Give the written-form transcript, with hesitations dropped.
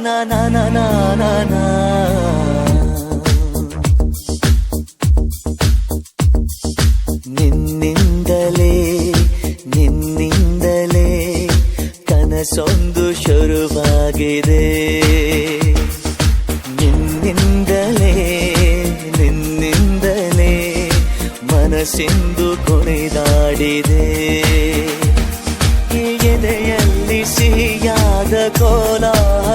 ನಾ ನಾ ನಾ ನಾ ನಾ ನಾ. ನಿನ್ನಿಂದಲೇ ನಿನ್ನಿಂದಲೇ ಕನಸೊಂದು ಶುರುವಾಗಿದೆ. ನಿನ್ನಿಂದಲೇ ನಿನ್ನಿಂದಲೇ ಮನಸ್ಸಿಂದು ಕುಣಿದಾಡಿದೆ. ಎದೆಯಲ್ಲಿ ಸಿಹಿಯಾದ ಕೋಲಾಹಲ